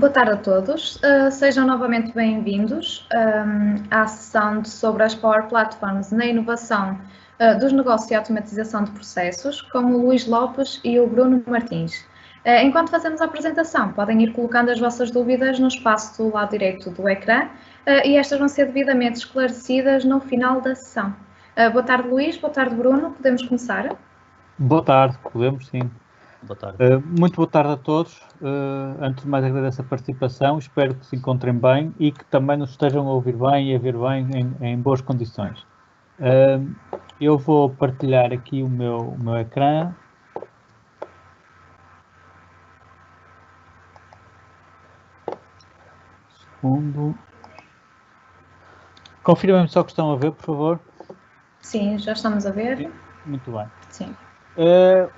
Boa tarde a todos. Sejam novamente bem-vindos à sessão sobre as Power Platforms na inovação dos negócios e automatização de processos, com o Luís Lopes e o Bruno Martins. Enquanto fazemos a apresentação, podem ir colocando as vossas dúvidas no espaço do lado direito do ecrã e estas vão ser devidamente esclarecidas no final da sessão. Boa tarde, Luís. Boa tarde, Bruno. Podemos começar? Boa tarde, podemos sim. Boa tarde. Muito boa tarde a todos. Antes de mais agradeço a participação, espero que se encontrem bem e que também nos estejam a ouvir bem e a ver bem em boas condições. Eu vou partilhar aqui o meu ecrã. Segundo. Confirmem-me só que estão a ver, por favor. Sim, já estamos a ver. Muito bem. Sim.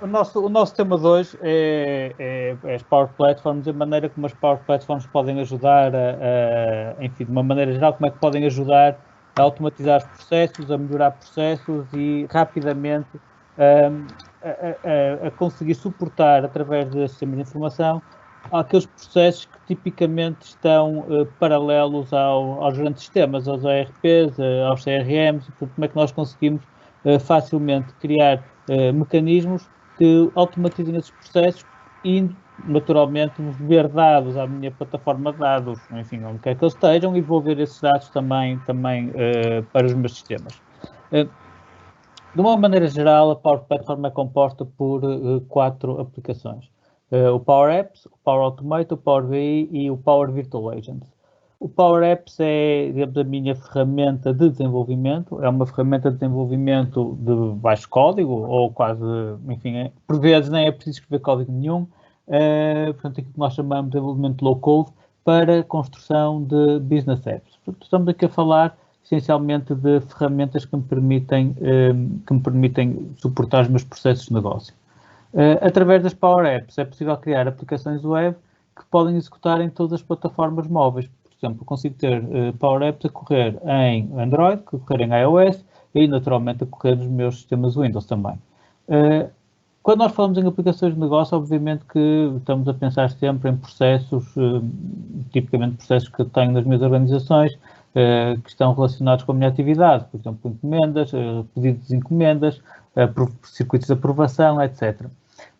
O nosso tema de hoje é as Power Platforms, a maneira como as Power Platforms podem ajudar, enfim, de uma maneira geral, como é que podem ajudar a automatizar os processos, a melhorar processos e rapidamente a conseguir suportar, através de sistemas de informação, aqueles processos que tipicamente estão paralelos aos grandes sistemas, aos ERPs, aos CRMs, e, portanto, como é que nós conseguimos facilmente criar mecanismos que automatizem esses processos e, naturalmente, nos ver dados à minha plataforma de dados, enfim, onde quer que eles estejam, e vou ver esses dados também para os meus sistemas. De uma maneira geral, a Power Platform é composta por 4 aplicações. O Power Apps, o Power Automate, o Power BI e o Power Virtual Agents. O Power Apps é, digamos, a minha ferramenta de desenvolvimento, é uma ferramenta de desenvolvimento de baixo código, ou quase, enfim, por vezes nem é preciso escrever código nenhum, portanto, aquilo que nós chamamos de desenvolvimento low code para construção de business apps. Portanto, estamos aqui a falar essencialmente de ferramentas que me permitem suportar os meus processos de negócio. Através das Power Apps é possível criar aplicações web que podem executar em todas as plataformas móveis. Por exemplo, consigo ter Power Apps a correr em Android, a correr em iOS e, naturalmente, a correr nos meus sistemas Windows também. Quando nós falamos em aplicações de negócio, obviamente que estamos a pensar sempre em processos, tipicamente processos que eu tenho nas minhas organizações, que estão relacionados com a minha atividade, por exemplo, encomendas, pedidos de encomendas, circuitos de aprovação, etc.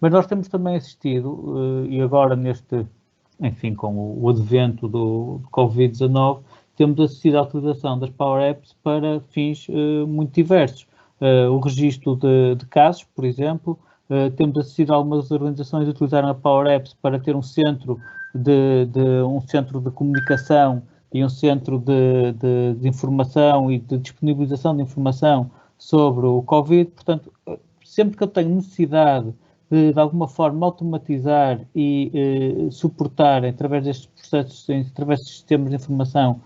Mas nós temos também assistido, e agora enfim, com o advento do Covid-19, temos assistido à utilização das Power Apps para fins muito diversos. O registro de casos, por exemplo, temos assistido a algumas organizações a utilizarem a Power Apps para ter um centro de comunicação e um centro de informação e de disponibilização de informação sobre o Covid. Portanto, sempre que eu tenho necessidade de alguma forma automatizar e suportar, através destes processos, através destes sistemas de informação,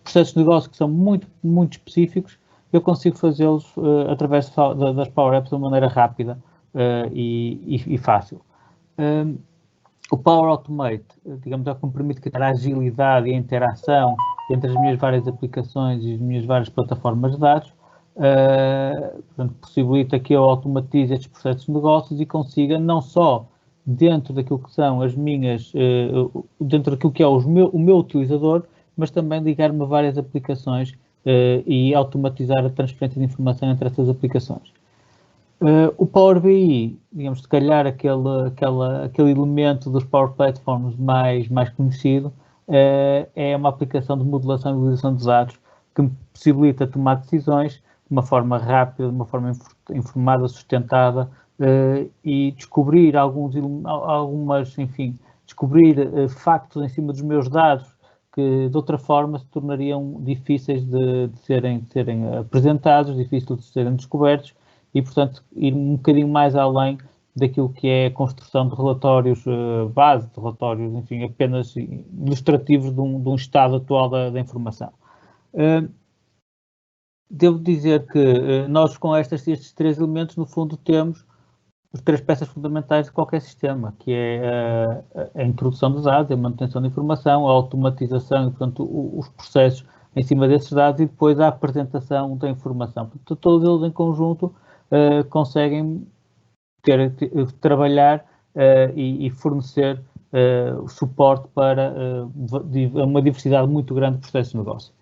processos de negócio que são muito, muito específicos, eu consigo fazê-los através das Power Apps de uma maneira rápida e fácil. O Power Automate, digamos, é o que me permite criar a agilidade e a interação entre as minhas várias aplicações e as minhas várias plataformas de dados. Portanto, possibilita que eu automatize estes processos de negócios e consiga, não só dentro daquilo que são as minhas, dentro daquilo que é o meu utilizador, mas também ligar-me a várias aplicações e automatizar a transferência de informação entre essas aplicações. O Power BI, digamos, se calhar aquele elemento dos Power Platforms mais conhecido, é uma aplicação de modelação e visualização de dados que me possibilita tomar decisões de uma forma rápida, de uma forma informada, sustentada, e descobrir descobrir factos em cima dos meus dados que de outra forma se tornariam difíceis de serem apresentados, difíceis de serem descobertos, e, portanto, ir um bocadinho mais além daquilo que é a construção de relatórios base, de relatórios, enfim, apenas ilustrativos de um estado atual da informação. Devo dizer que nós, com estes 3 elementos, no fundo, temos as 3 peças fundamentais de qualquer sistema, que é a introdução dos dados, a manutenção da informação, a automatização e, portanto, os processos em cima desses dados e depois a apresentação da informação. Portanto, todos eles em conjunto conseguem trabalhar e fornecer suporte para uma diversidade muito grande de processos de negócio.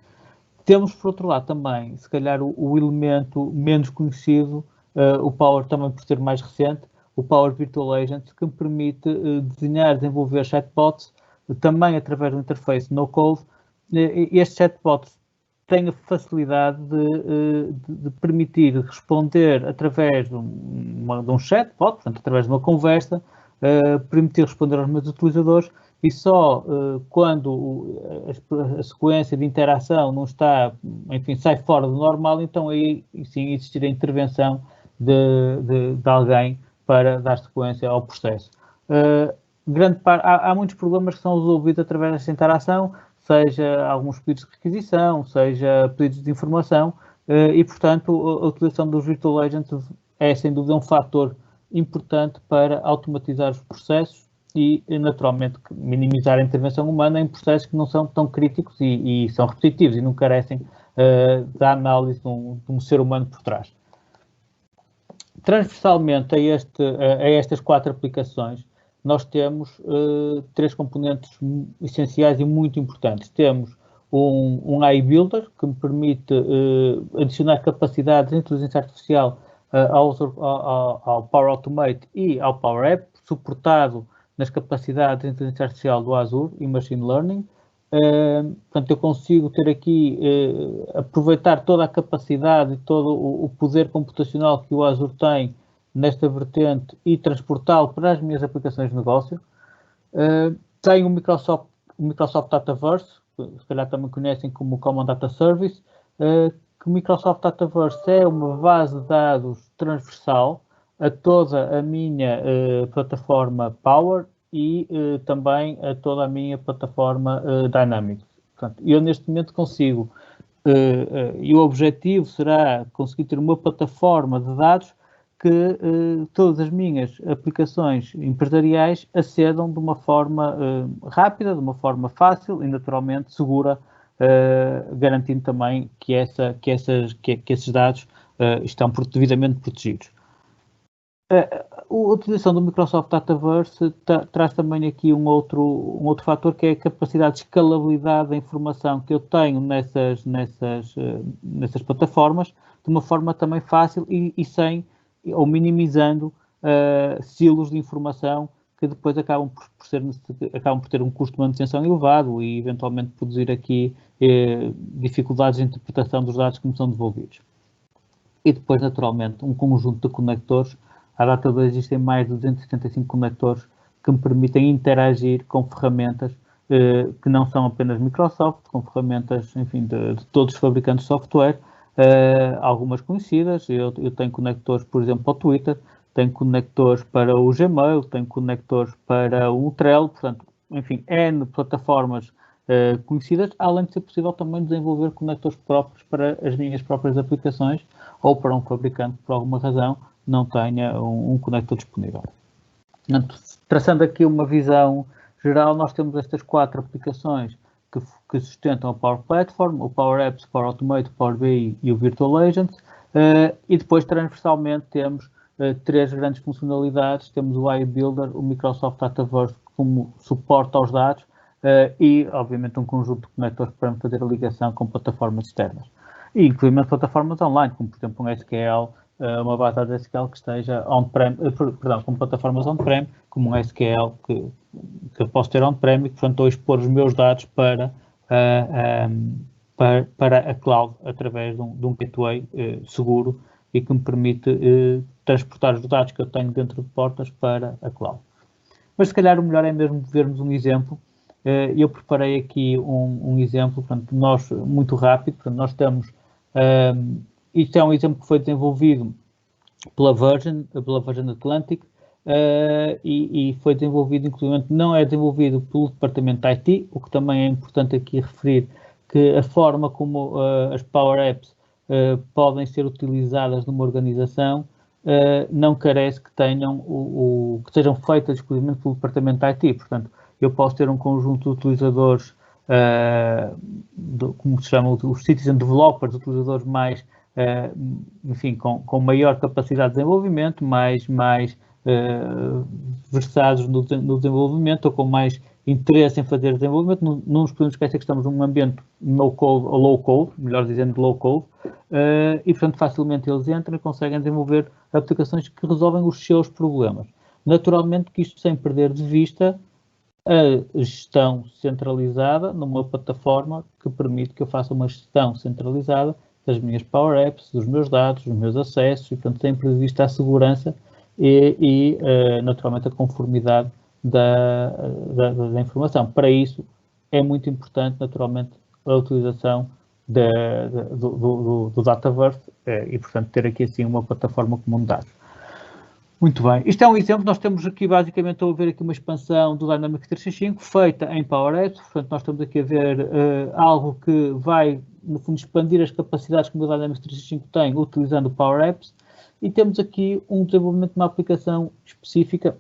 Temos, por outro lado, também, se calhar, o elemento menos conhecido, o Power também por ser mais recente, o Power Virtual Agent, que me permite desenhar, desenvolver chatbots, também através do interface no-code. Estes chatbots têm a facilidade de permitir responder através de um chatbot, portanto, através de uma conversa, permitir responder aos meus utilizadores, e só quando a sequência de interação não está, enfim, sai fora do normal, então aí sim existir a intervenção de alguém para dar sequência ao processo. Há muitos problemas que são resolvidos através desta interação, seja alguns pedidos de requisição, seja pedidos de informação, e, portanto, a utilização dos Virtual Agents é, sem dúvida, um fator importante para automatizar os processos e, naturalmente, minimizar a intervenção humana em processos que não são tão críticos e são repetitivos e não carecem da análise de um ser humano por trás. Transversalmente a estas 4 aplicações, nós temos 3 componentes essenciais e muito importantes. Temos um AI Builder, que me permite adicionar capacidades de inteligência artificial ao Power Automate e ao Power App, suportado nas capacidades de inteligência artificial do Azure e Machine Learning. Portanto, eu consigo ter aqui, aproveitar toda a capacidade e todo o poder computacional que o Azure tem nesta vertente e transportá-lo para as minhas aplicações de negócio. Tenho o Microsoft Dataverse, que se calhar também conhecem como Common Data Service, que o Microsoft Dataverse é uma base de dados transversal a toda a minha plataforma Power e também a toda a minha plataforma Dynamics. Portanto, eu neste momento consigo, e o objetivo será conseguir ter uma plataforma de dados que todas as minhas aplicações empresariais acedam de uma forma rápida, de uma forma fácil e naturalmente segura, garantindo também que esses dados estão devidamente protegidos. A utilização do Microsoft Dataverse traz também aqui um outro fator, que é a capacidade de escalabilidade da informação que eu tenho nessas plataformas, de uma forma também fácil e sem, ou minimizando silos de informação que depois acabam por ter um custo de manutenção elevado e eventualmente produzir aqui dificuldades de interpretação dos dados que me são devolvidos. E depois, naturalmente, um conjunto de conectores. À data de hoje existem mais de 275 conectores que me permitem interagir com ferramentas que não são apenas Microsoft, com ferramentas, enfim, de todos os fabricantes de software, algumas conhecidas. Eu tenho conectores, por exemplo, para o Twitter, tenho conectores para o Gmail, tenho conectores para o Trello, portanto, enfim, N plataformas conhecidas, além de ser possível também desenvolver conectores próprios para as minhas próprias aplicações ou para um fabricante que, por alguma razão, não tenha um conector disponível. Portanto, traçando aqui uma visão geral, nós temos estas 4 aplicações que sustentam a Power Platform, o Power Apps, o Power Automate, o Power BI e o Virtual Agent, e depois transversalmente temos 3 grandes funcionalidades. Temos o AI Builder, o Microsoft Dataverse como suporte aos dados e, obviamente, um conjunto de conectores para fazer a ligação com plataformas externas. E, inclusive, plataformas online, como, por exemplo, um SQL, uma base de dados SQL que esteja on-prem, com plataformas on-prem, como um SQL que eu posso ter on-prem e que, portanto, estou a expor os meus dados para a cloud através de um gateway seguro e que me permite transportar os dados que eu tenho dentro de portas para a cloud. Mas, se calhar, o melhor é mesmo vermos um exemplo. Eu preparei aqui um exemplo, portanto, nós, muito rápido, portanto, nós temos... isto é um exemplo que foi desenvolvido pela Virgin Atlantic e foi desenvolvido, inclusive, não é desenvolvido pelo departamento de IT, o que também é importante aqui referir que a forma como as Power Apps podem ser utilizadas numa organização não carece que tenham que sejam feitas exclusivamente pelo departamento de IT. Portanto, eu posso ter um conjunto de utilizadores, como se chama, os citizen developers, utilizadores mais, enfim, com maior capacidade de desenvolvimento, mais versados no desenvolvimento ou com mais interesse em fazer desenvolvimento. Não nos podemos esquecer que estamos num ambiente no-code ou low-code, melhor dizendo low-code, e portanto facilmente eles entram e conseguem desenvolver aplicações que resolvem os seus problemas. Naturalmente que isto sem perder de vista a gestão centralizada numa plataforma que permite que eu faça uma gestão centralizada das minhas Power Apps, dos meus dados, dos meus acessos, e portanto sempre de vista a segurança e naturalmente a conformidade da informação. Para isso é muito importante naturalmente a utilização do Dataverse e portanto ter aqui assim uma plataforma comum de dados. Muito bem, isto é um exemplo, nós temos aqui basicamente a ver aqui uma expansão do Dynamics 365 feita em Power Apps, portanto nós estamos aqui a ver algo que vai no fundo expandir as capacidades que o Dynamics 365 tem utilizando o Power Apps, e temos aqui um desenvolvimento de uma aplicação específica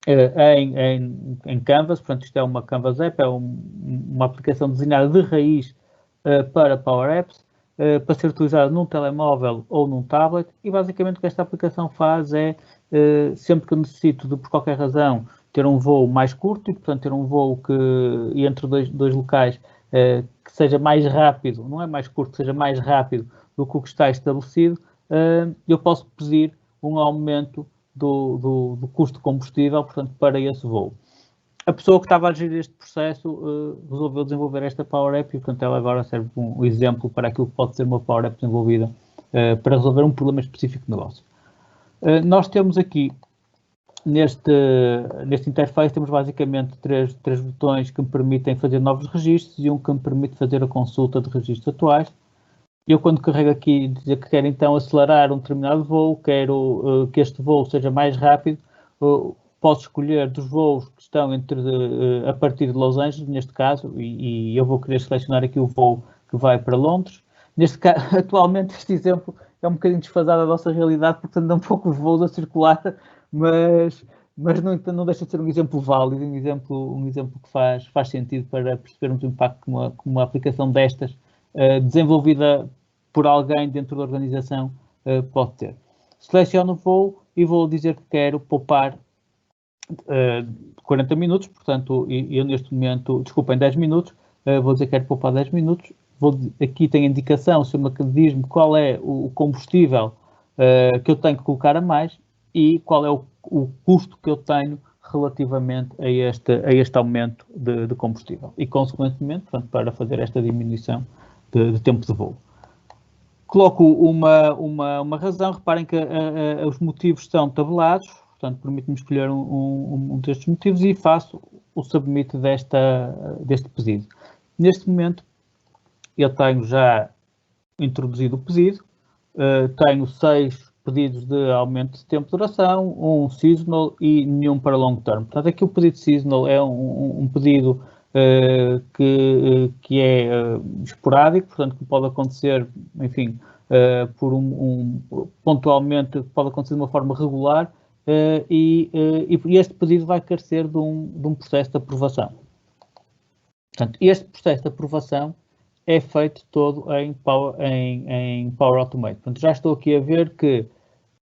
em Canvas, portanto isto é uma Canvas App, é uma aplicação desenhada de raiz para Power Apps, para ser utilizada num telemóvel ou num tablet, e basicamente o que esta aplicação faz é, sempre que eu necessito de, por qualquer razão, ter um voo mais curto, e portanto ter um voo que entre dois locais que seja mais rápido, não é mais curto, seja mais rápido do que o que está estabelecido, eu posso pedir um aumento do custo de combustível, portanto, para esse voo. A pessoa que estava a gerir este processo resolveu desenvolver esta Power App e, portanto, ela agora serve um exemplo para aquilo que pode ser uma Power App desenvolvida para resolver um problema específico de negócio. Nós temos aqui, neste interface, temos basicamente três botões que me permitem fazer novos registros e um que me permite fazer a consulta de registros atuais. Eu, quando carrego aqui, dizer que quero então acelerar um determinado voo, quero que este voo seja mais rápido, posso escolher dos voos que estão a partir de Los Angeles, neste caso, e eu vou querer selecionar aqui o voo que vai para Londres. Neste caso, atualmente, este exemplo é um bocadinho desfasado da nossa realidade, porque andam poucos voos a circular, mas não deixa de ser um exemplo válido, um exemplo que faz sentido para percebermos o impacto que uma aplicação destas, desenvolvida por alguém dentro da organização, pode ter. Seleciono o voo e vou dizer que quero poupar 40 minutos, portanto, eu neste momento, desculpem, 10 minutos, vou dizer que quero poupar 10 minutos, aqui tem a indicação, diz-me qual é o combustível que eu tenho que colocar a mais e qual é o custo que eu tenho relativamente a este aumento de combustível e, consequentemente, portanto, para fazer esta diminuição de tempo de voo. Coloco uma razão, reparem que os motivos são tabelados, portanto, permite-me escolher um destes motivos e faço o submit deste pedido. Neste momento, eu tenho já introduzido o pedido, tenho 6 pedidos de aumento de tempo de duração, um seasonal e nenhum para long term. Portanto, aqui o pedido seasonal é um pedido que é esporádico, portanto, que pode acontecer, enfim, pontualmente, pode acontecer de uma forma regular, e este pedido vai carecer de um processo de aprovação. Portanto, este processo de aprovação é feito todo em Power Automate. Portanto, já estou aqui a ver que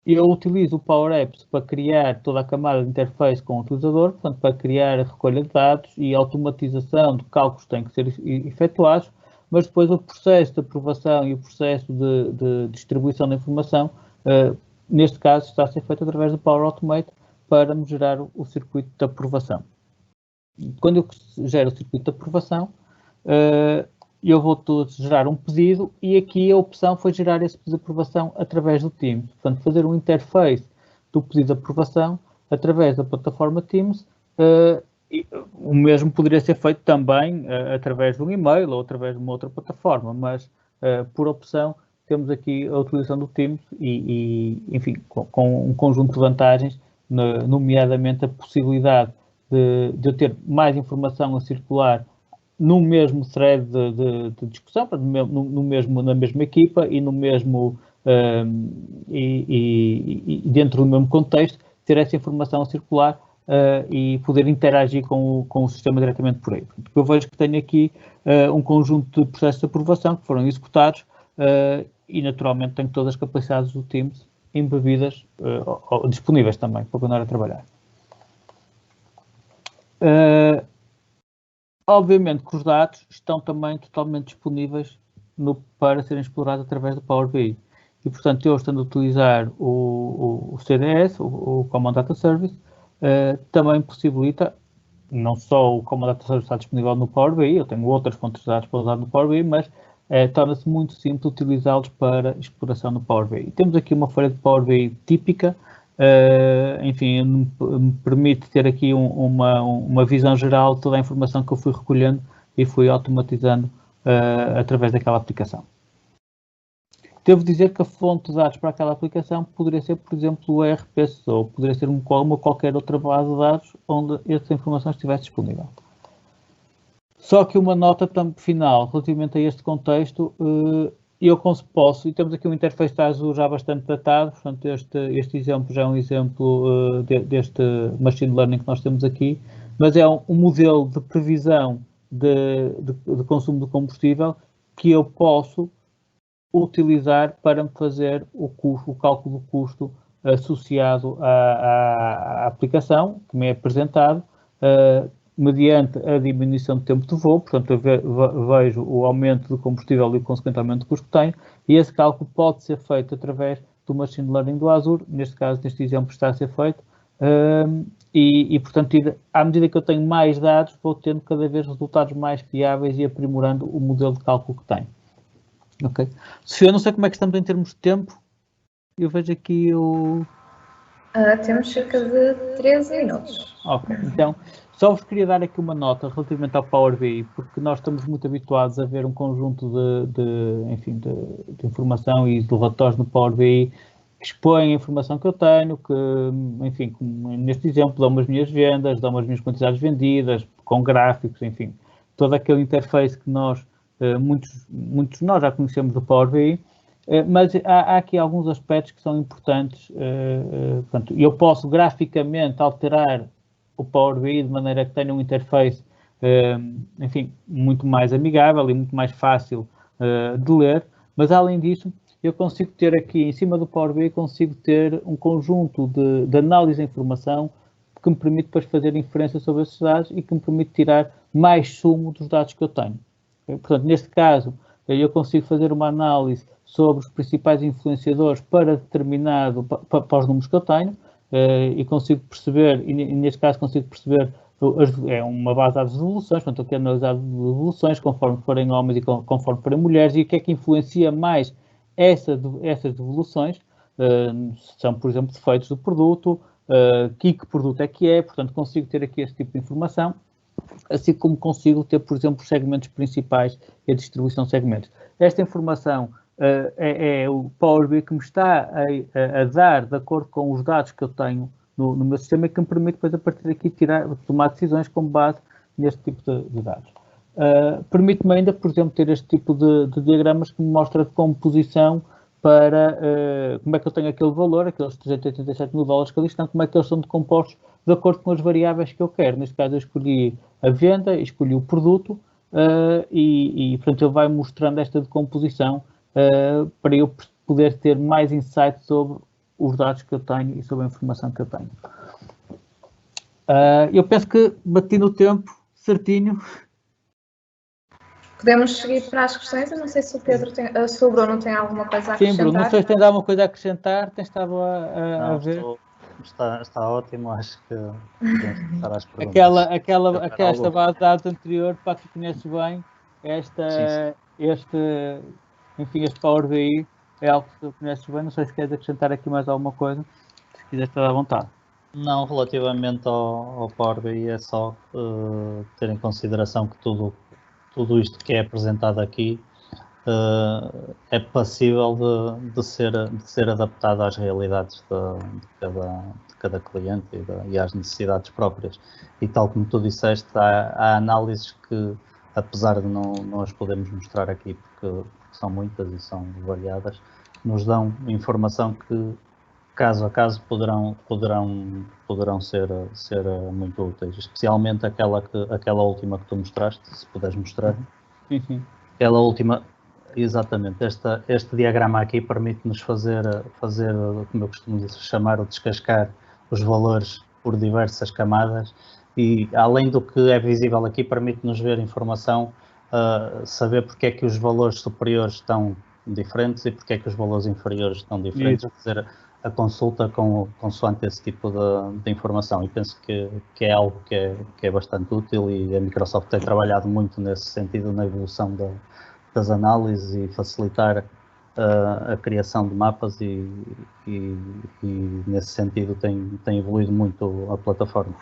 eu utilizo o Power Apps para criar toda a camada de interface com o utilizador, portanto, para criar a recolha de dados e a automatização de cálculos que têm que ser efetuados, mas depois o processo de aprovação e o processo de distribuição da informação, neste caso, está a ser feito através do Power Automate para me gerar o circuito de aprovação. Quando eu gero o circuito de aprovação, eu vou gerar um pedido e aqui a opção foi gerar esse pedido de aprovação através do Teams. Portanto, fazer um interface do pedido de aprovação através da plataforma Teams. O mesmo poderia ser feito também através de um e-mail ou através de uma outra plataforma, mas por opção temos aqui a utilização do Teams e enfim, com um conjunto de vantagens, nomeadamente a possibilidade de eu ter mais informação a circular no mesmo thread de discussão, na mesma equipa e no mesmo e dentro do mesmo contexto, ter essa informação a circular e poder interagir com o sistema diretamente por aí. Portanto, eu vejo que tenho aqui um conjunto de processos de aprovação que foram executados e naturalmente tenho todas as capacidades do Teams embebidas disponíveis também para continuar a trabalhar. Obviamente que os dados estão também totalmente disponíveis para serem explorados através do Power BI. E, portanto, eu estando a utilizar o CDS, o Common Data Service, também possibilita, não só o Common Data Service está disponível no Power BI, eu tenho outras fontes de dados para usar no Power BI, mas torna-se muito simples utilizá-los para exploração no Power BI. Temos aqui uma folha de Power BI típica, enfim, me permite ter aqui uma visão geral de toda a informação que eu fui recolhendo e fui automatizando através daquela aplicação. Devo dizer que a fonte de dados para aquela aplicação poderia ser, por exemplo, o ERPs ou poderia ser uma qualquer outra base de dados onde essa informação estivesse disponível. Só que uma nota final relativamente a este contexto, eu posso, e temos aqui um interface da Azure já bastante datado, portanto este exemplo já é um exemplo deste Machine Learning que nós temos aqui, mas é um modelo de previsão de consumo de combustível que eu posso utilizar para me fazer o cálculo do custo associado à aplicação que me é apresentado, mediante a diminuição do tempo de voo, portanto eu vejo o aumento do combustível e o consequente aumento do custo que tem, e esse cálculo pode ser feito através do Machine Learning do Azure, neste caso, neste exemplo está a ser feito, e portanto, à medida que eu tenho mais dados, vou tendo cada vez resultados mais fiáveis e aprimorando o modelo de cálculo que tenho. Ok. Sofia, eu não sei como é que estamos em termos de tempo, eu vejo aqui o... Temos cerca de 13 minutos. Ok, então... Só vos queria dar aqui uma nota relativamente ao Power BI, porque nós estamos muito habituados a ver um conjunto de informação e de relatórios no Power BI que expõem a informação que eu tenho, que, enfim, neste exemplo, dão-me as minhas vendas, dão-me as minhas quantidades vendidas, com gráficos, enfim, todo aquele interface que nós, muitos de nós já conhecemos do Power BI, mas há aqui alguns aspectos que são importantes. Portanto, eu posso graficamente alterar o Power BI de maneira que tenha um interface, enfim, muito mais amigável e muito mais fácil de ler, mas além disso, eu consigo ter aqui, em cima do Power BI, consigo ter um conjunto de análise de informação que me permite depois fazer inferência sobre esses dados e que me permite tirar mais sumo dos dados que eu tenho. Portanto, neste caso, eu consigo fazer uma análise sobre os principais influenciadores para os números que eu tenho, e consigo perceber, e neste caso consigo perceber, é uma base de dados de devoluções, portanto eu quero analisar devoluções conforme forem homens e conforme forem mulheres, e o que é que influencia mais essas devoluções, são, por exemplo, defeitos do produto, que produto é que é, portanto consigo ter aqui esse tipo de informação, assim como consigo ter, por exemplo, os segmentos principais e a distribuição de segmentos. Esta informação é o Power BI que me está a dar, de acordo com os dados que eu tenho no meu sistema, e que me permite depois, a partir daqui, tomar decisões com base neste tipo de dados. Permite-me ainda, por exemplo, ter este tipo de diagramas que me mostra de composição para como é que eu tenho aquele valor, aqueles 387 mil dólares que ali estão, como é que eles são decompostos de acordo com as variáveis que eu quero. Neste caso, eu escolhi a venda, escolhi o produto, portanto, ele vai mostrando esta decomposição para eu poder ter mais insight sobre os dados que eu tenho e sobre a informação que eu tenho. Eu penso que bati no tempo certinho. Podemos seguir para as questões. Eu não sei se o Bruno tem alguma coisa a acrescentar. Sim, Bruno, não sei se tens alguma coisa a acrescentar. Tens estado a ver? Está ótimo, acho que podemos começar às perguntas. Esta base de dados anterior, para que conheces bem, este Power BI é algo que tu conheces bem. Não sei se queres acrescentar aqui mais alguma coisa, se quiseres estar à vontade. Não, relativamente ao Power BI é só ter em consideração que tudo isto que é apresentado aqui é passível de ser adaptado às realidades de cada cliente e às necessidades próprias. E tal como tu disseste, há análises que, apesar de não as podemos mostrar aqui porque são muitas e são variadas, nos dão informação que, caso a caso, poderão ser muito úteis, especialmente aquela última que tu mostraste, se puderes mostrar. Sim. Aquela última, exatamente, este diagrama aqui permite-nos fazer, como eu costumo chamar, o descascar os valores por diversas camadas e além do que é visível aqui, permite-nos ver informação, saber porque é que os valores superiores estão diferentes e porque é que os valores inferiores estão diferentes, fazer a consulta consoante esse tipo de informação, e penso que é algo que é bastante útil, e a Microsoft tem trabalhado muito nesse sentido, na evolução das análises e facilitar a criação de mapas, e nesse sentido tem evoluído muito a plataforma.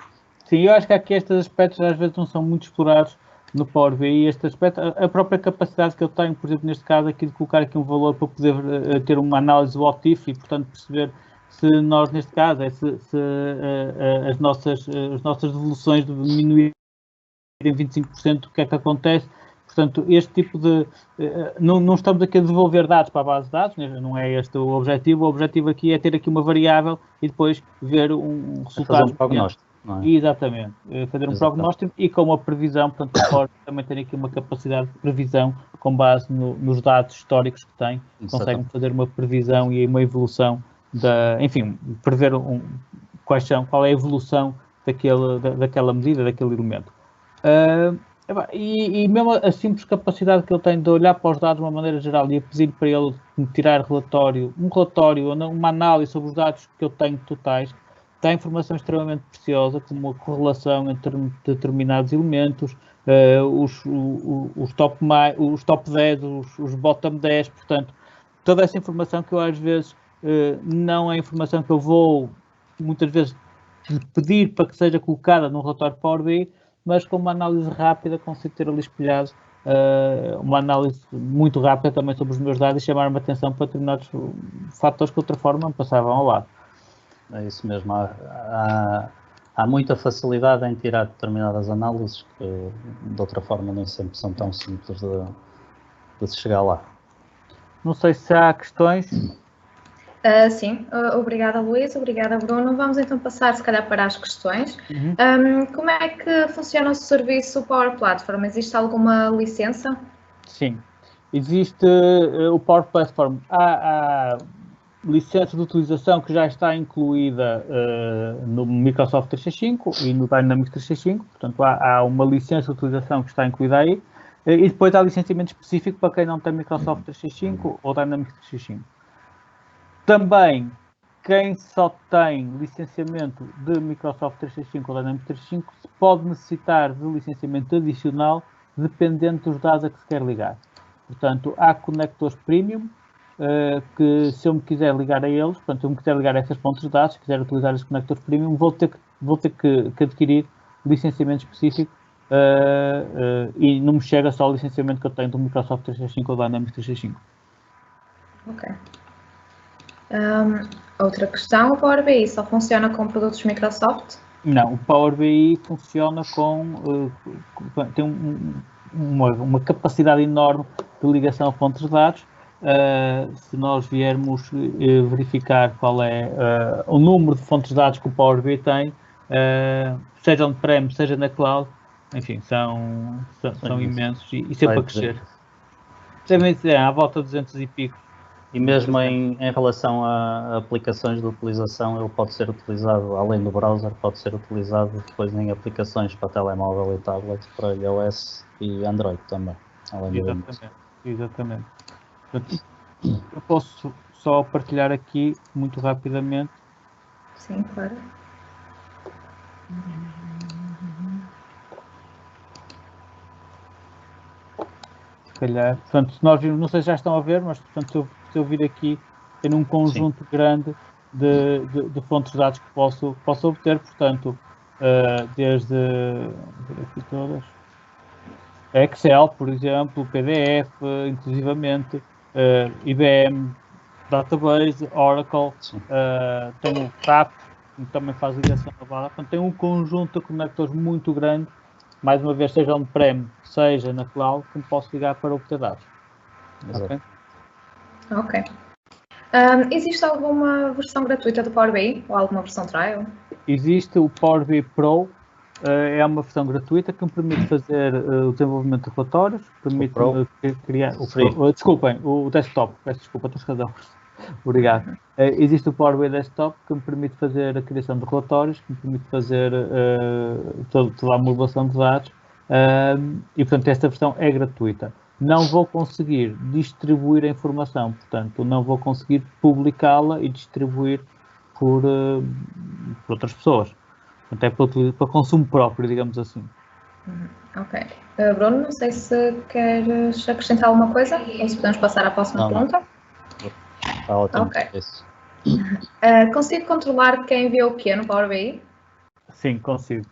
Sim, eu acho que aqui estes aspectos às vezes não são muito explorados no Power BI. Este aspecto, a própria capacidade que eu tenho, por exemplo, neste caso aqui, de colocar aqui um valor para poder ter uma análise what if, e portanto perceber se nós, neste caso, as nossas devoluções diminuírem em 25%, o que é que acontece? Portanto, este tipo de... Não estamos aqui a devolver dados para a base de dados, não é este o objetivo. O objetivo aqui é ter aqui uma variável e depois ver um resultado. Fazer um prognóstico, não é? Exatamente. Fazer um prognóstico e com uma previsão, portanto, pode também ter aqui uma capacidade de previsão com base nos dados históricos que tem. Conseguem fazer uma previsão e uma evolução enfim, prever qual é a evolução daquela medida, daquele elemento. E mesmo a simples capacidade que ele tem de olhar para os dados de uma maneira geral e a pedir para ele tirar um relatório ou uma análise sobre os dados que eu tenho totais, dá informação extremamente preciosa, como a correlação entre determinados elementos, os top 10, os bottom 10, portanto, toda essa informação que eu às vezes não é informação que eu vou muitas vezes pedir para que seja colocada num relatório Power BI, mas com uma análise rápida consigo ter ali espelhado uma análise muito rápida também sobre os meus dados e chamar-me a atenção para determinados fatores que de outra forma me passavam ao lado. É isso mesmo, há muita facilidade em tirar determinadas análises que de outra forma nem sempre são tão simples de se chegar lá. Não sei se há questões. Sim, obrigada Luís, obrigada Bruno. Vamos então passar se calhar para as questões. Como é que funciona o serviço Power Platform? Existe alguma licença? Sim, existe o Power Platform. Há licença de utilização que já está incluída no Microsoft 365 e no Dynamics 365, portanto há uma licença de utilização que está incluída aí, e depois há licenciamento específico para quem não tem Microsoft 365 ou Dynamics 365. Também, quem só tem licenciamento de Microsoft 365 ou Dynamics 365 pode necessitar de licenciamento adicional dependendo dos dados a que se quer ligar. Portanto, há conectores premium que, se eu me quiser ligar a eles, portanto, se eu me quiser ligar a essas fontes de dados, se quiser utilizar esses conectores premium, vou ter que adquirir licenciamento específico e não me chega só o licenciamento que eu tenho do Microsoft 365 ou Dynamics 365. Ok. Outra questão, o Power BI só funciona com produtos Microsoft? Não, o Power BI funciona tem uma capacidade enorme de ligação a fontes de dados. Se nós viermos verificar qual é o número de fontes de dados que o Power BI tem, seja on-prem, seja na cloud, enfim, são imensos e sempre a crescer. Devem ser à volta de 200 e pico. E mesmo em relação a aplicações de utilização, ele pode ser utilizado, além do browser, pode ser utilizado depois em aplicações para telemóvel e tablet, para iOS e Android também. Exatamente. Eu posso só partilhar aqui muito rapidamente. Sim, claro. Se calhar, portanto, se nós virmos, não sei se já estão a ver, mas portanto, se eu vir aqui, tem um conjunto grande de fontes de dados que posso obter, portanto, desde aqui todas, Excel, por exemplo, PDF, inclusivamente, IBM, Database, Oracle, tem o SAP, que também faz ligação a bala, portanto, tem um conjunto de conectores muito grande, mais uma vez, seja on-prem, seja na cloud, que me posso ligar para obter dados. Ok. Existe alguma versão gratuita do Power BI ou alguma versão trial? Existe o Power BI Pro, é uma versão gratuita que me permite fazer o desenvolvimento de relatórios, permite criar... Desculpem, o desktop, peço desculpa, tens razão. Obrigado. Existe o Power BI Desktop, que me permite fazer a criação de relatórios, que me permite fazer toda a modulação de dados, e, portanto, esta versão é gratuita. Não vou conseguir distribuir a informação, portanto, não vou conseguir publicá-la e distribuir por outras pessoas. Portanto, é para consumo próprio, digamos assim. Ok. Bruno, não sei se queres acrescentar alguma coisa ou se podemos passar à próxima pergunta. Está ótimo. Ok. Consigo controlar quem vê o quê no Power BI? Sim, consigo.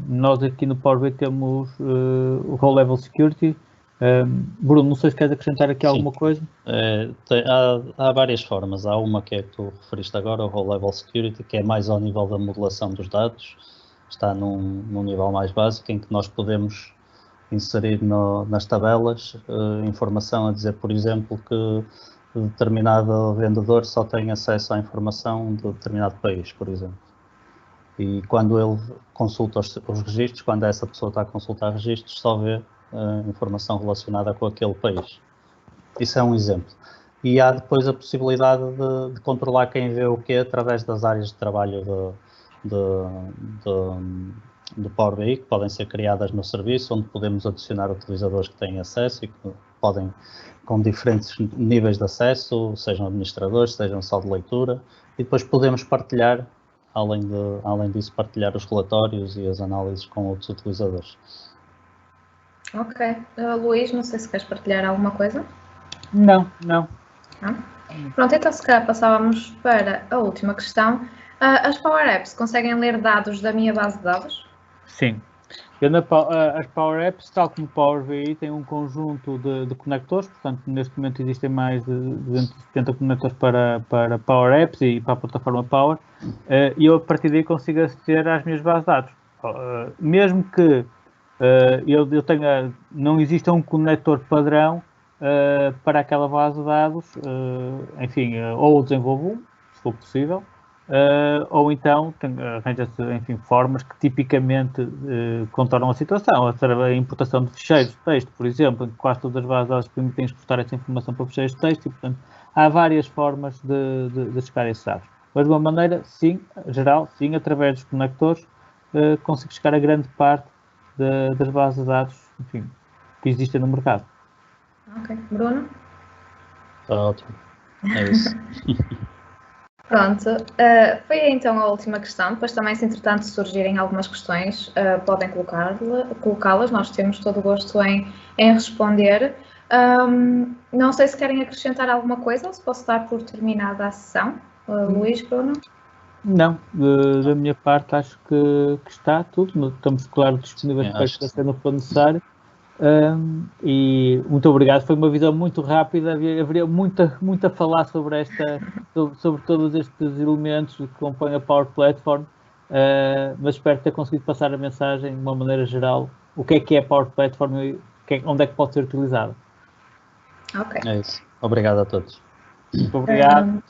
Nós aqui no Power BI temos o Role Level Security. Bruno, não sei se queres acrescentar aqui alguma coisa. Há várias formas. Há uma que é que tu referiste agora, o Role Level Security, que é mais ao nível da modelação dos dados. Está num nível mais básico, em que nós podemos inserir nas tabelas informação a dizer, por exemplo, que determinado vendedor só tem acesso à informação de determinado país, por exemplo. E quando ele consulta os registros, quando essa pessoa está a consultar registros, só vê informação relacionada com aquele país. Isso é um exemplo. E há depois a possibilidade de controlar quem vê o quê através das áreas de trabalho do Power BI, que podem ser criadas no serviço, onde podemos adicionar utilizadores que têm acesso e que podem, com diferentes níveis de acesso, sejam administradores, sejam só de leitura, e depois podemos partilhar, além disso, partilhar os relatórios e as análises com outros utilizadores. Ok. Luís, não sei se queres partilhar alguma coisa? Não. Não? Pronto, então se calhar passávamos para a última questão. As Power Apps conseguem ler dados da minha base de dados? Sim. As Power Apps, tal como o Power BI, têm um conjunto de conectores, portanto, neste momento existem mais de 270 conectores para Power Apps e para a plataforma Power, e eu a partir daí consigo aceder às minhas bases de dados. Mesmo que eu tenha, não exista um conector padrão para aquela base de dados, enfim, ou desenvolvo um, se for possível, ou então arranja-se, enfim, formas que tipicamente contornam a situação. A importação de ficheiros de texto, por exemplo, em que quase todas as bases de dados permitem exportar essa informação para ficheiros de texto e, portanto, há várias formas de chegar a esses dados. Mas, de uma maneira, sim, geral, sim, através dos conectores, consigo chegar a grande parte das bases de dados, enfim, que existem no mercado. Ok. Bruno? Está ótimo. É isso. Pronto, foi então a última questão, depois também se entretanto surgirem algumas questões, podem colocá-las, nós temos todo o gosto em responder. Não sei se querem acrescentar alguma coisa ou se posso dar por terminada a sessão. Luís, Bruno? Não, da minha parte acho que está tudo, estamos claro disponíveis para esclarecer no que for necessário. E muito obrigado, foi uma visão muito rápida, haveria muito a falar sobre todos estes elementos que compõem a Power Platform, mas espero ter conseguido passar a mensagem de uma maneira geral, o que é a Power Platform e onde é que pode ser utilizada. Ok. É isso. Obrigado a todos. Muito obrigado.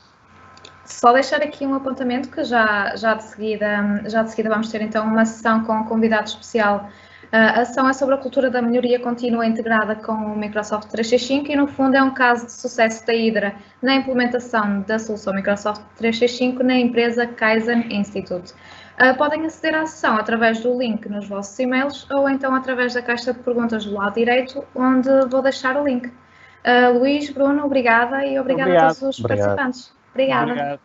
Só deixar aqui um apontamento que já de seguida vamos ter então uma sessão com um convidado especial. A ação é sobre a cultura da melhoria contínua integrada com o Microsoft 365 e, no fundo, é um caso de sucesso da Hydra na implementação da solução Microsoft 365 na empresa Kaizen Institute. Podem aceder à sessão através do link nos vossos e-mails ou então através da caixa de perguntas do lado direito, onde vou deixar o link. Luís, Bruno, obrigada e obrigada a todos os participantes. Obrigada. Obrigado.